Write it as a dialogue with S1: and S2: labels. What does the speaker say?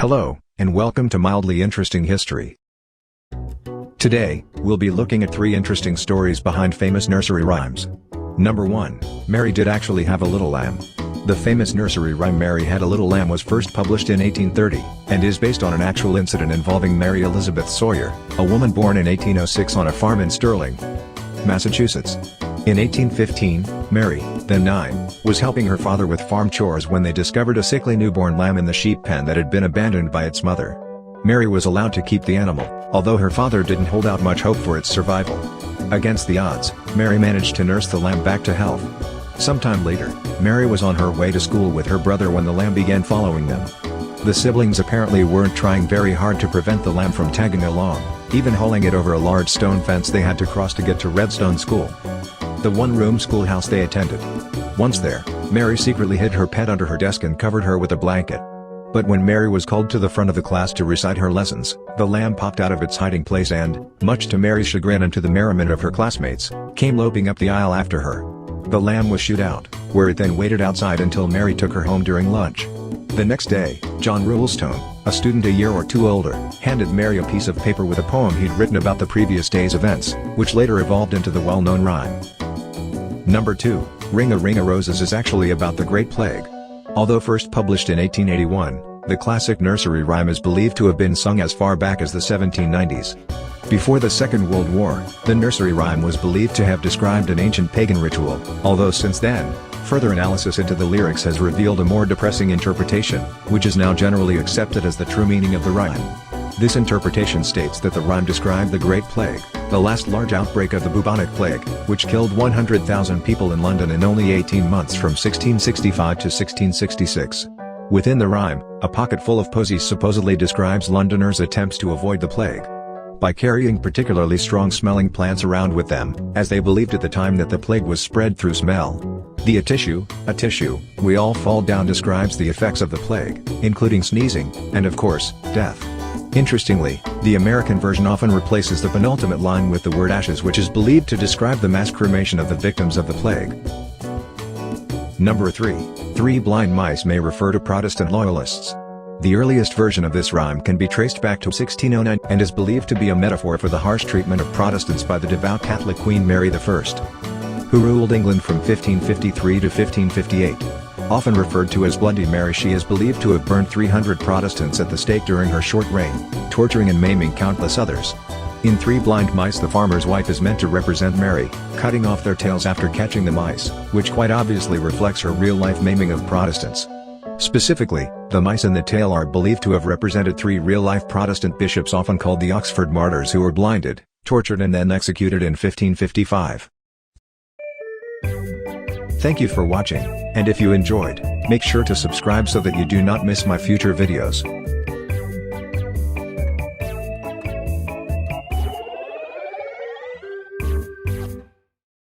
S1: Hello, and welcome to Mildly Interesting History. Today, we'll be looking at 3 interesting stories behind famous nursery rhymes. Number 1, Mary did actually have a little lamb. The famous nursery rhyme Mary Had a Little Lamb was first published in 1830, and is based on an actual incident involving Mary Elizabeth Sawyer, a woman born in 1806 on a farm in Sterling, Massachusetts. In 1815, Mary, then 9, was helping her father with farm chores when they discovered a sickly newborn lamb in the sheep pen that had been abandoned by its mother. Mary was allowed to keep the animal, although her father didn't hold out much hope for its survival. Against the odds, Mary managed to nurse the lamb back to health. Sometime later, Mary was on her way to school with her brother when the lamb began following them. The siblings apparently weren't trying very hard to prevent the lamb from tagging along, even hauling it over a large stone fence they had to cross to get to Redstone School, the one-room schoolhouse they attended. Once there, Mary secretly hid her pet under her desk and covered her with a blanket. But when Mary was called to the front of the class to recite her lessons, the lamb popped out of its hiding place and, much to Mary's chagrin and to the merriment of her classmates, came loping up the aisle after her. The lamb was shooed out, where it then waited outside until Mary took her home during lunch. The next day, John Rulestone, a student a year or two older, handed Mary a piece of paper with a poem he'd written about the previous day's events, which later evolved into the well-known rhyme. Number 2, Ring-a-Ring-a Roses is actually about the Great Plague. Although first published in 1881, the classic nursery rhyme is believed to have been sung as far back as the 1790s. Before the Second World War, the nursery rhyme was believed to have described an ancient pagan ritual, although since then, further analysis into the lyrics has revealed a more depressing interpretation, which is now generally accepted as the true meaning of the rhyme. This interpretation states that the rhyme described the Great Plague, the last large outbreak of the bubonic plague, which killed 100,000 people in London in only 18 months from 1665 to 1666. Within the rhyme, a pocket full of posies supposedly describes Londoners' attempts to avoid the plague by carrying particularly strong-smelling plants around with them, as they believed at the time that the plague was spread through smell. The a tissue, we all fall down describes the effects of the plague, including sneezing, and of course, death. Interestingly, the American version often replaces the penultimate line with the word ashes, which is believed to describe the mass cremation of the victims of the plague. Number 3, 3 blind mice may refer to Protestant loyalists. The earliest version of this rhyme can be traced back to 1609 and is believed to be a metaphor for the harsh treatment of Protestants by the devout Catholic Queen Mary I, who ruled England from 1553 to 1558. Often referred to as Bloody Mary, she is believed to have burned 300 Protestants at the stake during her short reign, torturing and maiming countless others. In 3 Blind Mice, the farmer's wife is meant to represent Mary, cutting off their tails after catching the mice, which quite obviously reflects her real-life maiming of Protestants. Specifically, the mice in the tale are believed to have represented 3 real-life Protestant bishops, often called the Oxford Martyrs, who were blinded, tortured and then executed in 1555. Thank you for watching, and if you enjoyed, make sure to subscribe so that you do not miss my future videos.